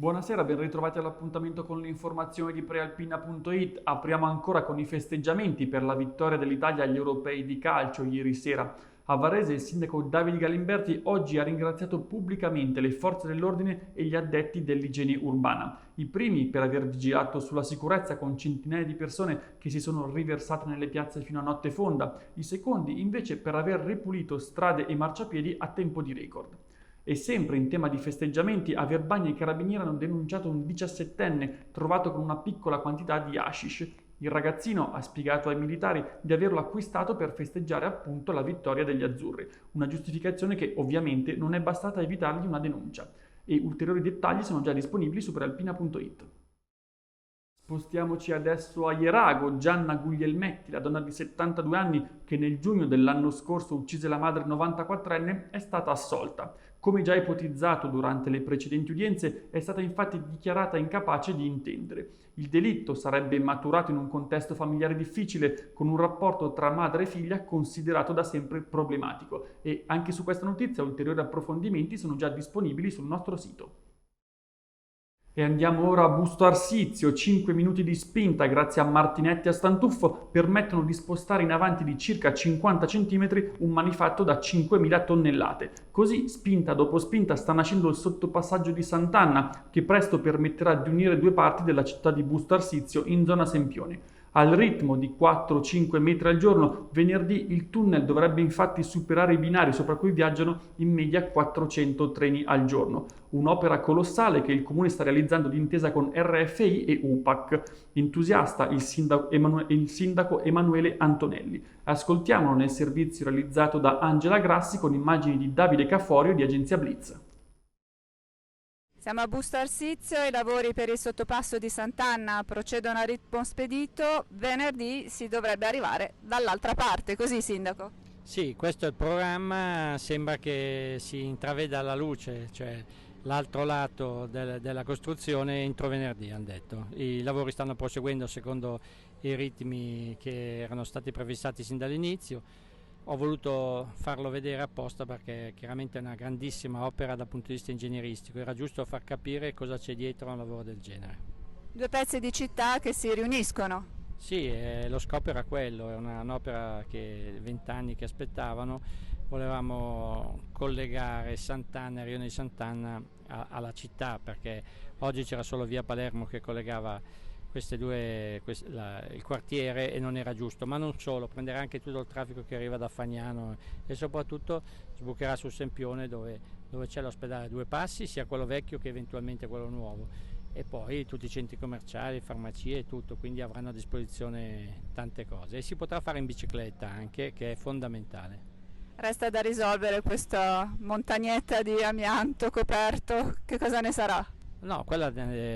Buonasera, ben ritrovati all'appuntamento con le informazioni di prealpina.it. Apriamo ancora con i festeggiamenti per la vittoria dell'Italia agli europei di calcio ieri sera. A Varese il sindaco Davide Galimberti oggi ha ringraziato pubblicamente le forze dell'ordine e gli addetti dell'igiene urbana. I primi per aver vigilato sulla sicurezza con centinaia di persone che si sono riversate nelle piazze fino a notte fonda, i secondi invece per aver ripulito strade e marciapiedi a tempo di record. E sempre in tema di festeggiamenti, a Verbania i carabinieri hanno denunciato un 17enne trovato con una piccola quantità di hashish. Il ragazzino ha spiegato ai militari di averlo acquistato per festeggiare appunto la vittoria degli azzurri, una giustificazione che ovviamente non è bastata a evitargli una denuncia. E ulteriori dettagli sono già disponibili su prealpina.it. Spostiamoci adesso a Jerago. Gianna Guglielmetti, la donna di 72 anni che nel giugno dell'anno scorso uccise la madre 94enne, è stata assolta. Come già ipotizzato durante le precedenti udienze, è stata infatti dichiarata incapace di intendere. Il delitto sarebbe maturato in un contesto familiare difficile, con un rapporto tra madre e figlia considerato da sempre problematico. E anche su questa notizia ulteriori approfondimenti sono già disponibili sul nostro sito. E andiamo ora a Busto Arsizio. 5 minuti di spinta grazie a Martinetti a Stantuffo permettono di spostare in avanti di circa 50 cm un manifatto da 5.000 tonnellate. Così, spinta dopo spinta, sta nascendo il sottopassaggio di Sant'Anna, che presto permetterà di unire due parti della città di Busto Arsizio in zona Sempione. Al ritmo di 4-5 metri al giorno, venerdì il tunnel dovrebbe infatti superare i binari sopra cui viaggiano in media 400 treni al giorno. Un'opera colossale che il comune sta realizzando d'intesa con RFI e UPAC. Entusiasta il sindaco Emanuele Antonelli. Ascoltiamolo nel servizio realizzato da Angela Grassi con immagini di Davide Caforio di Agenzia Blitz. Siamo a Busto Arsizio, i lavori per il sottopasso di Sant'Anna procedono a ritmo spedito, venerdì si dovrebbe arrivare dall'altra parte, così Sindaco? Sì, questo è il programma, sembra che si intraveda la luce, cioè l'altro lato della costruzione entro venerdì, hanno detto. I lavori stanno proseguendo secondo i ritmi che erano stati prefissati sin dall'inizio. Ho voluto farlo vedere apposta perché chiaramente è una grandissima opera dal punto di vista ingegneristico, era giusto far capire cosa c'è dietro a un lavoro del genere. Due pezzi di città che si riuniscono. Sì, lo scopo era quello, è un'opera che 20 anni che aspettavano, volevamo collegare Sant'Anna, il rione di Sant'Anna alla città, perché oggi c'era solo via Palermo che collegava il quartiere e non era giusto, ma non solo, prenderà anche tutto il traffico che arriva da Fagnano e soprattutto sbucherà sul Sempione dove c'è l'ospedale a due passi, sia quello vecchio che eventualmente quello nuovo, e poi tutti i centri commerciali, farmacie e tutto, quindi avranno a disposizione tante cose e si potrà fare in bicicletta anche, che è fondamentale. Resta da risolvere questa montagnetta di amianto coperto, che cosa ne sarà? No, quella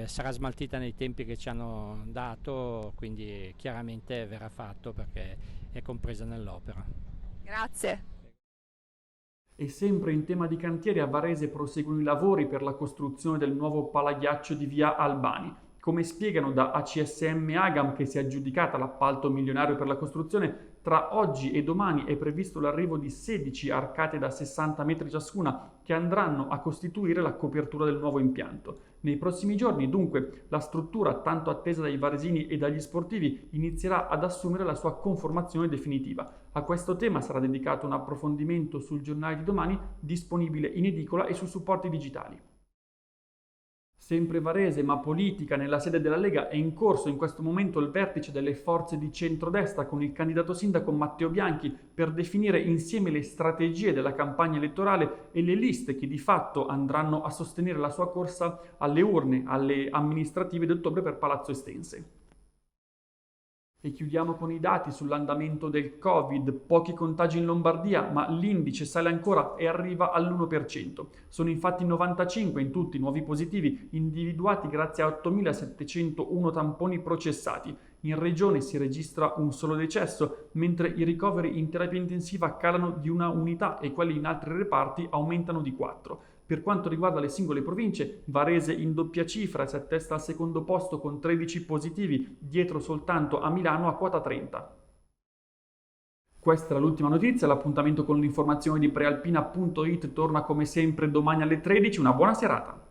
sarà smaltita nei tempi che ci hanno dato, quindi chiaramente verrà fatto perché è compresa nell'opera. Grazie. E sempre in tema di cantieri, a Varese proseguono i lavori per la costruzione del nuovo palaghiaccio di via Albani. Come spiegano da ACSM Agam, che si è aggiudicata l'appalto milionario per la costruzione, tra oggi e domani è previsto l'arrivo di 16 arcate da 60 metri ciascuna che andranno a costituire la copertura del nuovo impianto. Nei prossimi giorni, dunque, la struttura tanto attesa dai varesini e dagli sportivi inizierà ad assumere la sua conformazione definitiva. A questo tema sarà dedicato un approfondimento sul giornale di domani, disponibile in edicola e su supporti digitali. Sempre Varese, ma politica, nella sede della Lega è in corso in questo momento il vertice delle forze di centrodestra con il candidato sindaco Matteo Bianchi per definire insieme le strategie della campagna elettorale e le liste che di fatto andranno a sostenere la sua corsa alle urne, alle amministrative d'ottobre per Palazzo Estense. E chiudiamo con i dati sull'andamento del Covid. Pochi contagi in Lombardia, ma l'indice sale ancora e arriva all'1%. Sono infatti 95 in tutti i nuovi positivi, individuati grazie a 8.701 tamponi processati. In regione si registra un solo decesso, mentre i ricoveri in terapia intensiva calano di una unità e quelli in altri reparti aumentano di 4. Per quanto riguarda le singole province, Varese in doppia cifra si attesta al secondo posto con 13 positivi, dietro soltanto a Milano a quota 30. Questa è l'ultima notizia, l'appuntamento con l'informazione di prealpina.it torna come sempre domani alle 13, una buona serata.